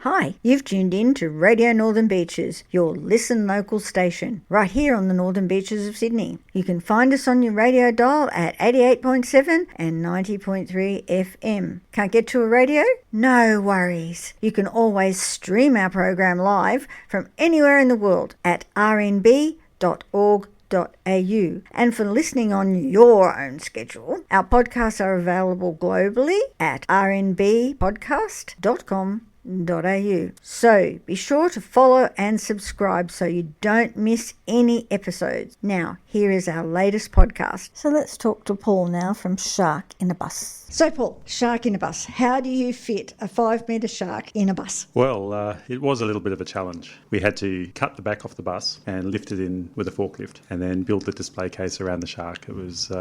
Hi, you've tuned in to Radio Northern Beaches, your Listen Local station, right here on the Northern Beaches of Sydney. You can find us on your radio dial at 88.7 and 90.3 FM. Can't get to a radio? No worries. You can always stream our program live from anywhere in the world at rnb.org.au. And for listening on your own schedule, our podcasts are available globally at rnbpodcast.com.au. So be sure to follow and subscribe so you don't miss any episodes. Now, here is our latest podcast. So let's talk to Paul now from Shark in a Bus. So Paul, shark in a bus. How do you fit a 5-metre shark in a bus? Well, it was a little bit of a challenge. We had to cut the back off the bus and lift it in with a forklift and then build the display case around the shark. It was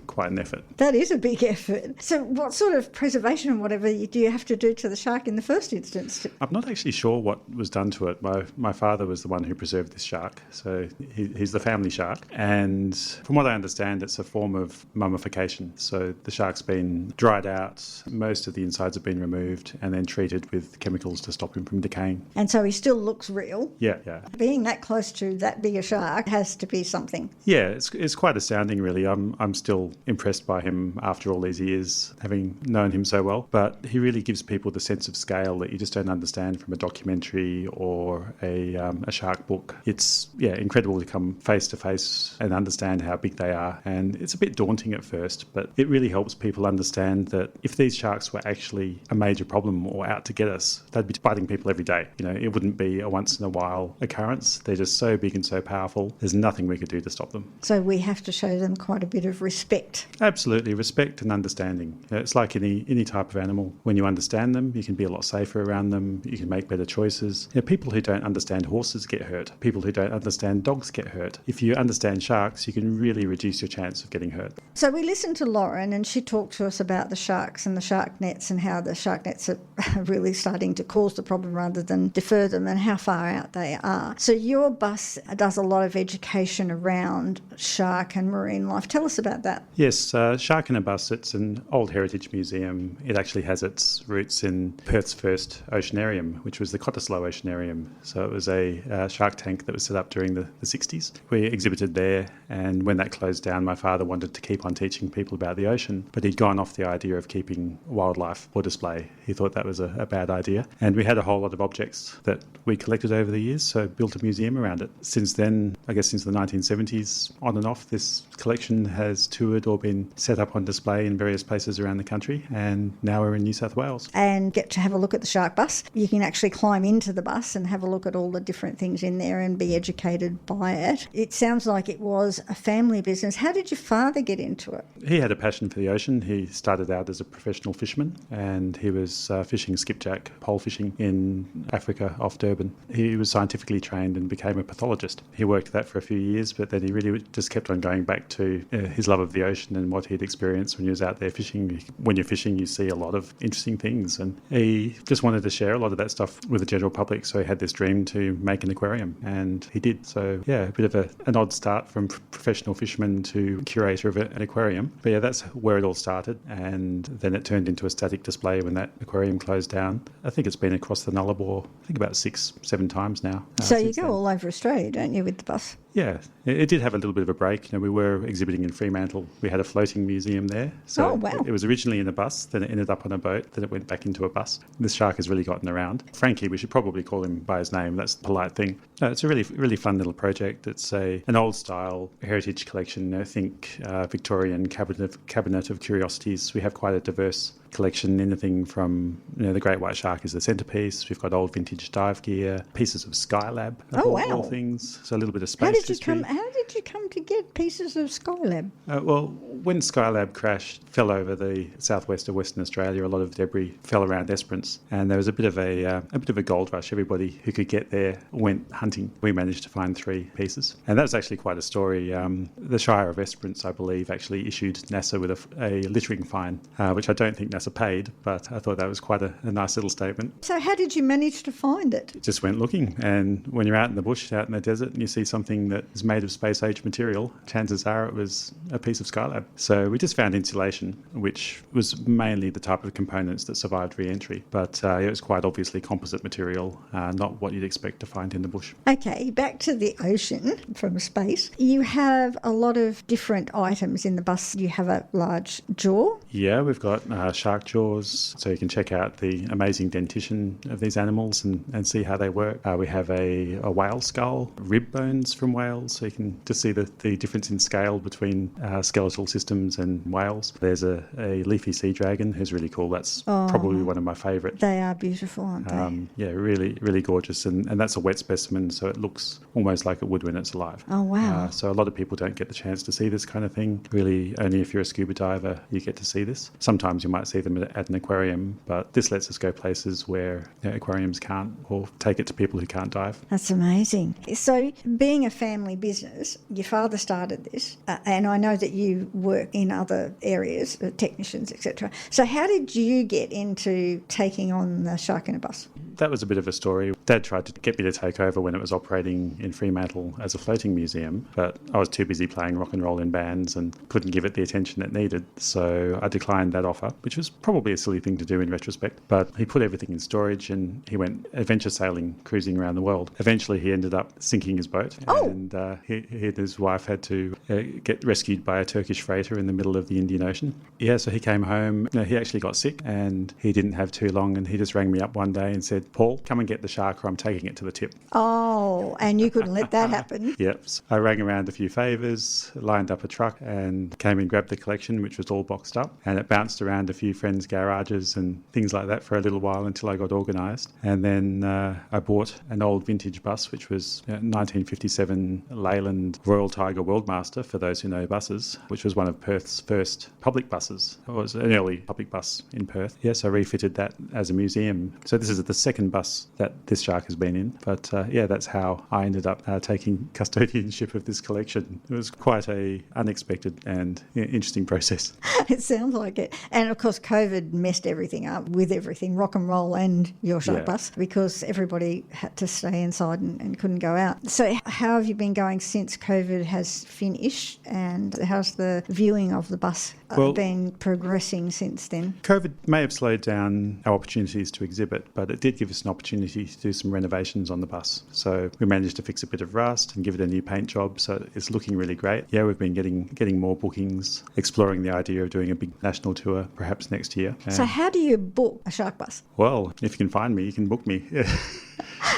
quite an effort. That is a big effort. So what sort of preservation and whatever do you have to do to the shark in the first instance? I'm not actually sure what was done to it. My father was the one who preserved this shark, so he's the family shark. And from what I understand, it's a form of mummification. So the shark's been dried out, most of the insides have been removed and then treated with chemicals to stop him from decaying. And so he still looks real? Yeah. Being that close to that big a shark has to be something. Yeah, it's quite astounding, really. I'm still impressed by him after all these years, having known him so well. But he really gives people the sense of scale that you just don't understand from a documentary or a shark book. It's incredible to come face to face and understand how big they are. And it's a bit daunting at first, but it really helps people understand that if these sharks were actually a major problem or out to get us, they'd be biting people every day. You know, it wouldn't be a once in a while occurrence. They're just so big and so powerful. There's nothing we could do to stop them. So we have to show them quite a bit of respect. Absolutely, respect and understanding. It's like any type of animal. When you understand them, you can be a lot safer around them. You can make better choices. People who don't understand horses get hurt. People who don't understand dogs get hurt. If you understand sharks, you can really reduce your chance of getting hurt. So we listened to Lauren and she talked to us about the sharks and the shark nets and how the shark nets are really starting to cause the problem rather than defer them and how far out they are. So your bus does a lot of education around shark and marine life. Tell us about that. Yes, Shark in a Bus, it's an old heritage museum. It actually has its roots in Perth's first oceanarium, which was the Cottesloe Oceanarium. So it was a shark tank that was set up during the 60s. We exhibited there, and when that closed down, my father wanted to keep on teaching people about the ocean, but he'd gone off the idea of keeping wildlife for display. He thought that was a bad idea. And we had a whole lot of objects that we collected over the years, so built a museum around it. Since then, I guess since the 1970s, on and off, this collection has toured or been set up on display in various places around the country, and now we're in New South Wales. And get to have a look at the shark bus. You can actually climb into the bus and have a look at all the different things in there and be educated by it. It sounds like it was a family business. How did your father get into it? He had a passion for the ocean. He started out as a professional fisherman, and he was fishing skipjack, pole fishing in Africa off Durban. He was scientifically trained and became a pathologist. He worked that for a few years, but then he really just kept on going back to his love of the ocean and what he'd experienced when he was out there fishing. When you're fishing, you see a lot of interesting things, and he just wanted to share a lot of that stuff with the general public, so he had this dream to make an aquarium, and he did. So a bit of an odd start from professional fisherman to curator of an aquarium. But that's where it all started, and then it turned into a static display when that aquarium closed down. I think it's been across the Nullarbor, I think about 6-7 times now. So you go all over Australia, don't you, with the bus? Yeah, it did have a little bit of a break. We were exhibiting in Fremantle. We had a floating museum there. So wow. It was originally in a bus, then it ended up on a boat, then it went back into a bus. This shark has really gotten around. Frankie, we should probably call him by his name. That's the polite thing. No, it's a really fun little project. It's an old-style heritage collection. I think Victorian cabinet of curiosities. We have quite a diverse collection, anything from the great white shark is the centrepiece. We've got old vintage dive gear, pieces of Skylab, all things. So a little bit of space history. How did you come to get pieces of Skylab? Well, when Skylab crashed, fell over the southwest of Western Australia, a lot of debris fell around Esperance, and there was a bit of a gold rush. Everybody who could get there went hunting. We managed to find 3 pieces, and that was actually quite a story. The Shire of Esperance, I believe, actually issued NASA with a littering fine, which I don't think us a paid, but I thought that was quite a nice little statement. So how did you manage to find it? Just went looking, and when you're out in the bush, out in the desert, and you see something that is made of space-age material, chances are it was a piece of Skylab. So we just found insulation, which was mainly the type of components that survived re-entry, but it was quite obviously composite material, not what you'd expect to find in the bush. Okay, back to the ocean from space. You have a lot of different items in the bus. You have a large jaw. Yeah, we've got shark jaws, so you can check out the amazing dentition of these animals and see how they work. We have a whale skull, rib bones from whales, so you can just see the difference in scale between skeletal systems and whales. There's a leafy sea dragon who's really cool. That's probably one of my favourites. They are beautiful, aren't they? Yeah, really, really gorgeous. And that's a wet specimen, so it looks almost like it would when it's alive. Oh, wow. So a lot of people don't get the chance to see this kind of thing. Really, only if you're a scuba diver, you get to see this. Sometimes you might see them at an aquarium, but this lets us go places where aquariums can't, or take it to people who can't dive. That's amazing. So being a family business, your father started this, and I know that you work in other areas, technicians, etc. So how did you get into taking on the Shark in a Bus? That was a bit of a story. Dad tried to get me to take over when it was operating in Fremantle as a floating museum, but I was too busy playing rock and roll in bands and couldn't give it the attention it needed. So I declined that offer, which was probably a silly thing to do in retrospect. But he put everything in storage and he went adventure sailing, cruising around the world. Eventually he ended up sinking his boat, and he and his wife had to get rescued by a Turkish freighter in the middle of the Indian Ocean. Yeah, so he came home. He actually got sick and he didn't have too long, and he just rang me up one day and said, "Paul, come and get the shark or I'm taking it to the tip." Oh, and you couldn't let that happen. Yep. So I rang around a few favours, lined up a truck and came and grabbed the collection, which was all boxed up. And it bounced around a few friends' garages and things like that for a little while until I got organised. And then I bought an old vintage bus, which was 1957 Leyland Royal Tiger Worldmaster, for those who know buses, which was one of Perth's first public buses. It was an early public bus in Perth. Yes, I refitted that as a museum. So this is the second bus that this shark has been in. But that's how I ended up taking custodianship of this collection. It was quite a unexpected and interesting process. It sounds like it. And of course, COVID messed everything up with everything, rock and roll and your shark bus, because everybody had to stay inside and couldn't go out. So how have you been going since COVID has finished, and how's the viewing of the bus been progressing since then? COVID may have slowed down our opportunities to exhibit, but it did give us an opportunity to do some renovations on the bus. So we managed to fix a bit of rust and give it a new paint job, so it's looking really great. Yeah, we've been getting more bookings, exploring the idea of doing a big national tour perhaps next year. So how do you book a shark bus? Well, if you can find me, you can book me.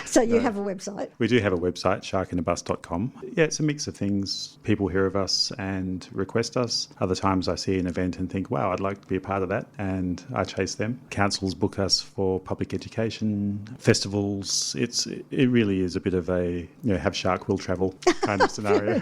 So you have a website? We do have a website, sharkinabus.com. Yeah, it's a mix of things. People hear of us and request us. Other times I see an event and think, wow, I'd like to be a part of that, and I chase them. Councils book us for public education, festivals. It really is a bit of a have shark will travel kind of scenario.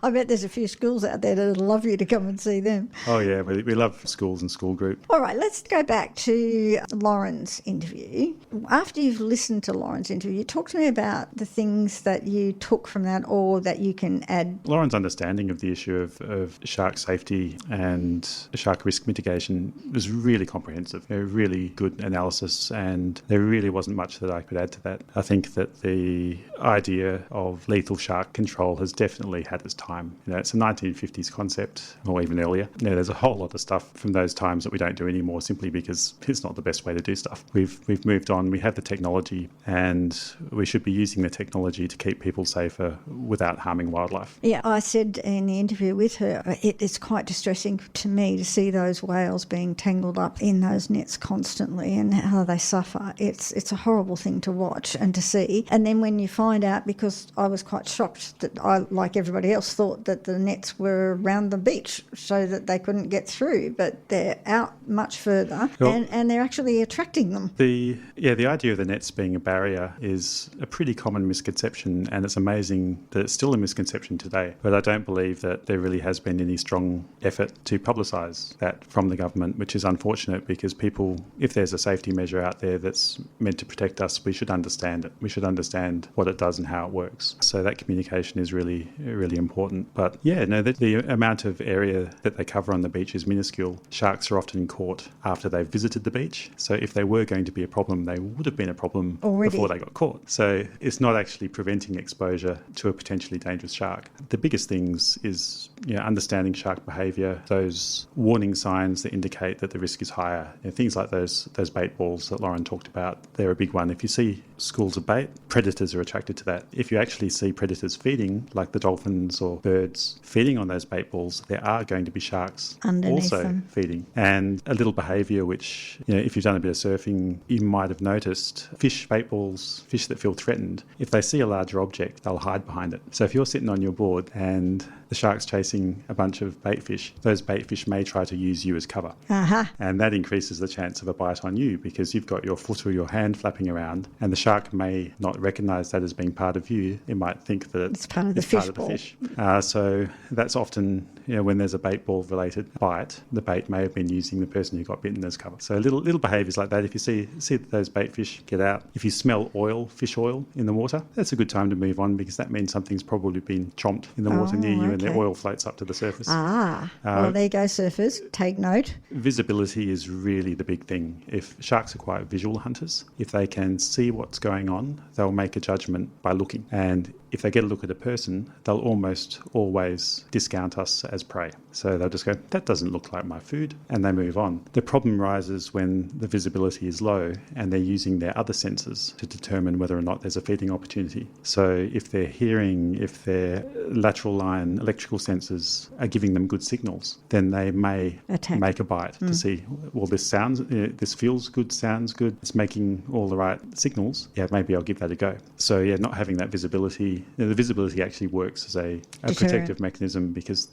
I bet there's a few schools out there that would love you to come and see them. Oh, yeah, we love schools and school group. All right, let's go back to Lauren's interview. After you've listened to Lauren's interview, talk to me about the things that you took from that or that you can add. Lauren's understanding of the issue of shark safety and shark risk mitigation was really comprehensive. A really good analysis, and there really wasn't much that I could add to that. I think that the idea of lethal shark control has definitely had its time. It's a 1950s concept, or even earlier. There's a whole lot of stuff from those times that we don't do anymore simply because it's not the best way to do stuff. We've moved on. We have the technology, and we should be using the technology to keep people safer without harming wildlife. Yeah, I said in the interview with her, it's quite distressing to me to see those whales being tangled up in those nets constantly and how they suffer. It's a horrible thing to watch and to see. And then when you find out, because I was quite shocked that I, like everybody else, thought that the nets were around the beach so that they couldn't get through, but they're out much further, and they're actually attracting them. The idea of the nets being a barrier is a pretty common misconception, and it's amazing that it's still a misconception today. But I don't believe that there really has been any strong effort to publicise that from the government, which is unfortunate, because people, if there's a safety measure out there that's meant to protect us, we should understand it. We should understand what it does and how it works. So that communication is really, really important. important. But yeah, no, the amount of area that they cover on the beach is minuscule. Sharks are often caught after they've visited the beach. So if they were going to be a problem, they would have been a problem already before they got caught. So it's not actually preventing exposure to a potentially dangerous shark. The biggest things is understanding shark behaviour, those warning signs that indicate that the risk is higher. Things like those bait balls that Lauren talked about, they're a big one. If you see schools of bait, predators are attracted to that. If you actually see predators feeding, like the dolphins or birds feeding on those bait balls, there are going to be sharks underneath also them feeding. And a little behaviour which, if you've done a bit of surfing, you might have noticed fish, bait balls, fish that feel threatened, if they see a larger object, they'll hide behind it. So if you're sitting on your board and the shark's chasing a bunch of bait fish, those bait fish may try to use you as cover. And that increases the chance of a bite on you because you've got your foot or your hand flapping around and the shark may not recognise that as being part of you. It might think that it's part of the fish. So that's often, when there's a bait ball related bite, the bait may have been using the person who got bitten as cover. So little behaviours like that. If you see those bait fish, get out. If you smell oil, fish oil in the water, that's a good time to move on because that means something's probably been chomped in the water near you and the oil floats up to the surface. Well, there you go, surfers. Take note. Visibility is really the big thing. If sharks are quite visual hunters, if they can see what's going on, they'll make a judgment by looking. And if they get a look at a person, they'll almost always discount us as prey. So they'll just go, that doesn't look like my food, and they move on. The problem rises when the visibility is low and they're using their other senses to determine whether or not there's a feeding opportunity. So if they're hearing, if their lateral line electrical sensors are giving them good signals, then they may make a bite to see, well, this feels good, sounds good, it's making all the right signals. Yeah, maybe I'll give that a go. So not having that visibility, the visibility actually works as a protective mechanism because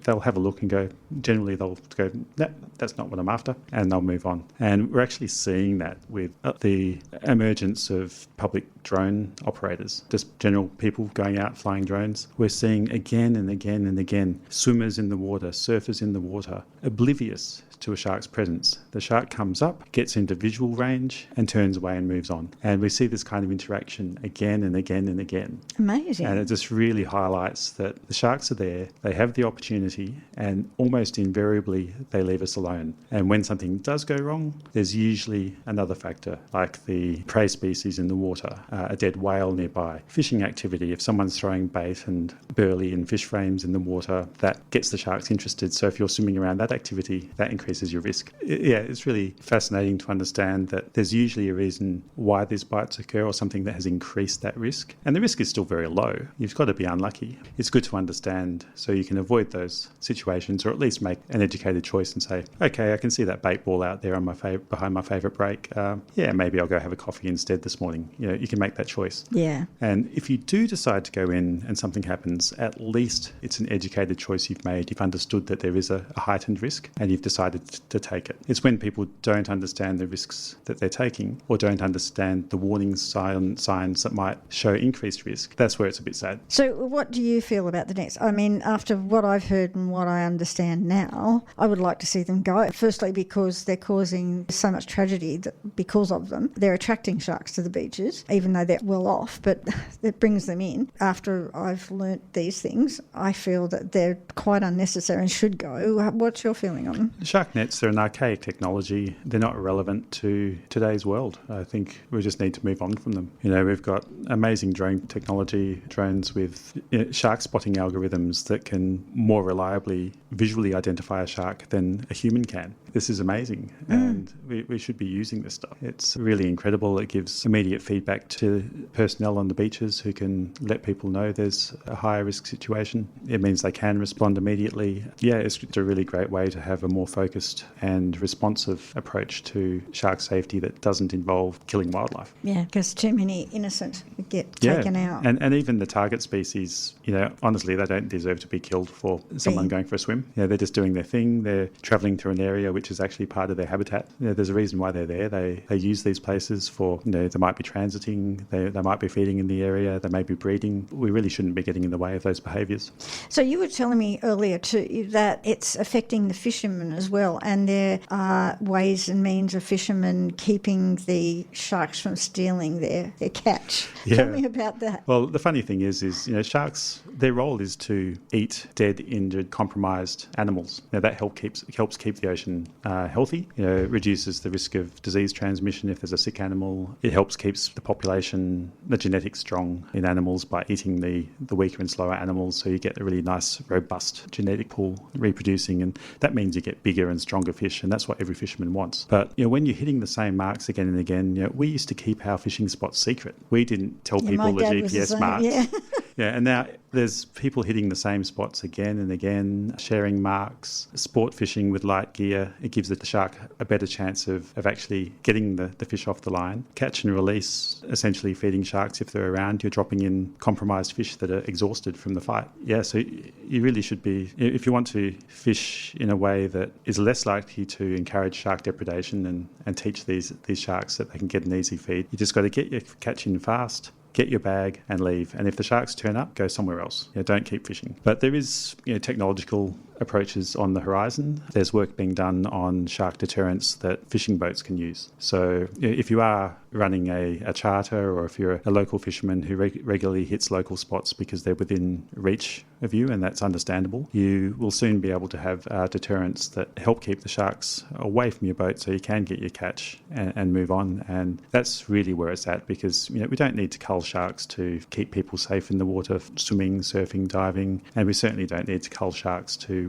they'll have a look and go, generally they'll go, nah, that's not what I'm after, and they'll move on. And we're actually seeing that with the emergence of public drone operators, just general people going out flying drones. We're seeing again and again and again swimmers in the water, surfers in the water, oblivious to a shark's presence. The shark comes up, gets into visual range and turns away and moves on. And we see this kind of interaction again and again and again. Amazing. And it just really highlights that the sharks are there, they have the opportunity, and almost invariably they leave us alone. And when something does go wrong, there's usually another factor, like the prey species in the water, a dead whale nearby, fishing activity. If someone's throwing bait and burley and fish frames in the water, that gets the sharks interested. So if you're swimming around that activity, that increases your risk. It's really fascinating to understand that there's usually a reason why these bites occur or something that has increased that risk. And the risk is still very low. You've got to be unlucky. It's good to understand so you can avoid those situations or at least make an educated choice and say, okay, I can see that bait ball out there on behind my favourite break. Maybe I'll go have a coffee instead this morning. You can make that choice. Yeah. And if you do decide to go in and something happens, at least it's an educated choice you've made. You've understood that there is a heightened risk and you've decided to take it. It's when people don't understand the risks that they're taking or don't understand the warning signs that might show increased risk. That's where it's a bit sad. So what do you feel about the nets? I mean, after what I've heard and what I understand now, I would like to see them go. Firstly, because they're causing so much tragedy because of them. They're attracting sharks to the beaches, even though they're well off, but it brings them in. After I've learnt these things, I feel that they're quite unnecessary and should go. What's your feeling on them? Shark nets are an archaic technology. They're not relevant to today's world. I think we just need to move on from them. We've got amazing drone technology, drones with shark spotting algorithms that can more reliably visually identify a shark than a human can. This is amazing, and we should be using this stuff. It's really incredible. It gives immediate feedback to personnel on the beaches who can let people know there's a higher risk situation. It means they can respond immediately. It's a really great way to have a more focused and responsive approach to shark safety that doesn't involve killing wildlife. Yeah, because too many innocent get taken out. And even the target species, honestly, they don't deserve to be killed for someone going for a swim. They're just doing their thing. They're travelling through an area which is actually part of their habitat. There's a reason why they're there. They use these places for, they might be transiting, they might be feeding in the area, they may be breeding. We really shouldn't be getting in the way of those behaviours. So you were telling me earlier too that it's affecting the fishermen as well, and there are ways and means of fishermen keeping the sharks from stealing their catch. Tell me about that. Well, the funny thing is sharks, their role is to eat dead, injured, compromised animals. That helps keep the ocean healthy. It reduces the risk of disease transmission if there's a sick animal. It helps keeps the population, the genetics strong in animals by eating the weaker and slower animals, so you get a really nice, robust genetic pool reproducing, and that means you get bigger and stronger fish, and that's what every fisherman wants. But when you're hitting the same marks again and again, we used to keep our fishing spots secret. We didn't tell people the GPS marks. Yeah, and now there's people hitting the same spots again and again, sharing marks. Sport fishing with light gear, it gives the shark a better chance of actually getting the fish off the line. Catch and release, essentially feeding sharks if they're around. You're dropping in compromised fish that are exhausted from the fight. Yeah, so you really should be, if you want to fish in a way that is less likely to encourage shark depredation and teach these sharks that they can get an easy feed, you just got to get your catch in fast, get your bag and leave. And if the sharks turn up, go somewhere else. Don't keep fishing. But there is technological approaches on the horizon. There's work being done on shark deterrents that fishing boats can use. So if you are running a charter, or if you're a local fisherman who regularly hits local spots because they're within reach of you, and that's understandable, you will soon be able to have deterrents that help keep the sharks away from your boat so you can get your catch and move on. And that's really where it's at, because we don't need to cull sharks to keep people safe in the water, swimming, surfing, diving, and we certainly don't need to cull sharks to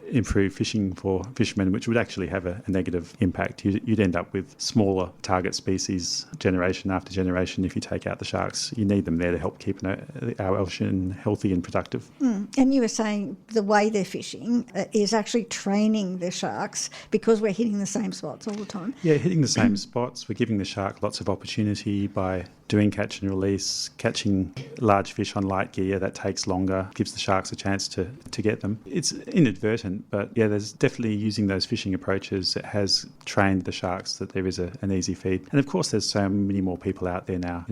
improve fishing for fishermen, which would actually have a negative impact. You'd end up with smaller target species generation after generation if you take out the sharks. You need them there to help keep our ocean healthy and productive. And you were saying the way they're fishing is actually training the sharks, because we're hitting the same spots all the time. Yeah, hitting the same spots. We're giving the shark lots of opportunity by doing catch and release, catching large fish on light gear. That takes longer, gives the sharks a chance to get them. It's inadvertent, but yeah, there's definitely using those fishing approaches. It has trained the sharks that there is an easy feed. And of course, there's so many more people out there now.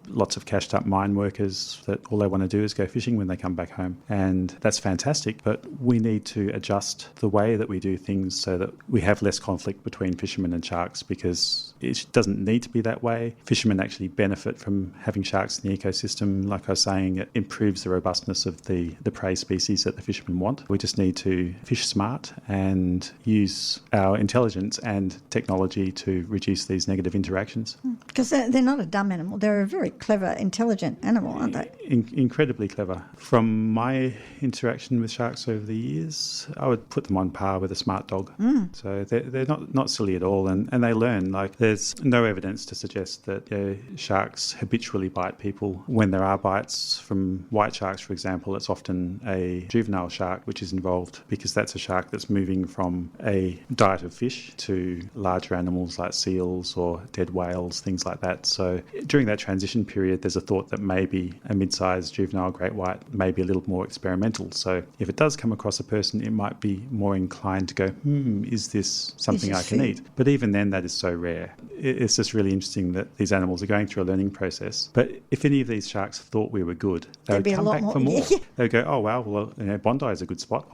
Lots of cashed up mine workers that all they want to do is go fishing when they come back home. And that's fantastic, but we need to adjust the way that we do things so that we have less conflict between fishermen and sharks, because it doesn't need to be that way. Fishermen actually benefit from having sharks in the ecosystem. Like I was saying, it improves the robustness of the prey species that the fishermen want. We just need to fish smart and use our intelligence and technology to reduce these negative interactions. Because they're not a dumb animal. They're a very clever, intelligent animal, aren't they? Incredibly clever. From my interaction with sharks over the years, I would put them on par with a smart dog. So they're not silly at all, and they learn. Like, there's no evidence to suggest that sharks habitually bite people. When there are bites from white sharks, for example, it's often a juvenile shark which is involved, because that's a shark that's moving from a diet of fish to larger animals like seals or dead whales, things like that. So during that transition period, there's a thought that maybe a mid-sized juvenile great white may be a little more experimental. So if it does come across a person, it might be more inclined to go, is this something I can eat? But even then, that is so rare. It's just really interesting that these animals are going through a learning process. But if any of these sharks thought we were good, they would come back for more. They'd go, oh, wow, well, Bondi is a good spot.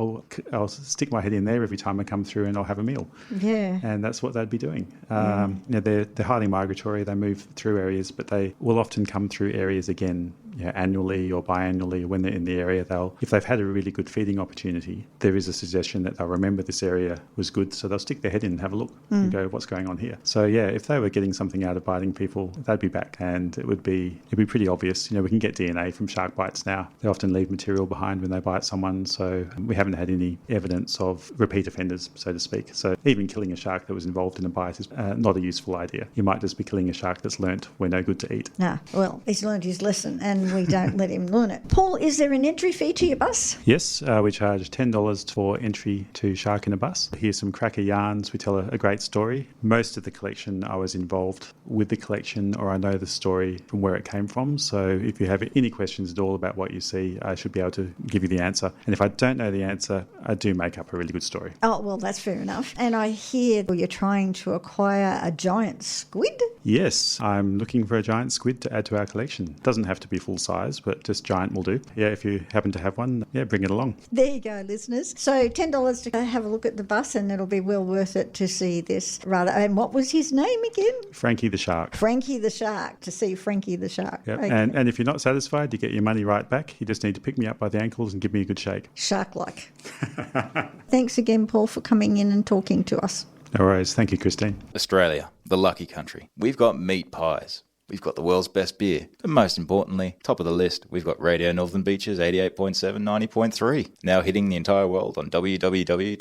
I'll stick my head in there every time I come through and I'll have a meal. Yeah. And that's what they'd be doing. They're highly migratory. They move through areas, but they will often come through areas again annually or biannually. When they're in the area, if they've had a really good feeding opportunity, there is a suggestion that they'll remember this area was good, so they'll stick their head in and have a look and go, what's going on here? So yeah, if they were getting something out of biting people, they'd be back, and it'd be pretty obvious. We can get DNA from shark bites now. They often leave material behind when they bite someone, so we haven't had any evidence of repeat offenders, so to speak. So even killing a shark that was involved in a bite is not a useful idea. You might just be killing a shark that's learnt we're no good to eat. Well, he's learned his lesson, and we don't let him learn it. Paul, is there an entry fee to your bus? Yes, we charge $10 for entry to Shark in a Bus. Here's some cracker yarns. We tell a great story. Most of the collection, I was involved with the collection, or I know the story from where it came from. So if you have any questions at all about what you see, I should be able to give you the answer. And if I don't know the answer, I do make up a really good story. Oh, well, that's fair enough. And I hear you're trying to acquire a giant squid? Yes, I'm looking for a giant squid to add to our collection. It doesn't have to be full full size, but just giant will do. Yeah, if you happen to have one, yeah, bring it along. There you go, listeners. So $10 to have a look at the bus, and it'll be well worth it to see this rather. And what was his name again? Frankie the Shark. Frankie the Shark, to see Frankie the Shark. Yep. Okay. And if you're not satisfied, you get your money right back. You just need to pick me up by the ankles and give me a good shake. Shark-like. Thanks again, Paul, for coming in and talking to us. No worries. Thank you, Christine. Australia, the lucky country. We've got meat pies. We've got the world's best beer. But most importantly, top of the list, we've got Radio Northern Beaches 88.7, 90.3. Now hitting the entire world on www.rmb.org.au.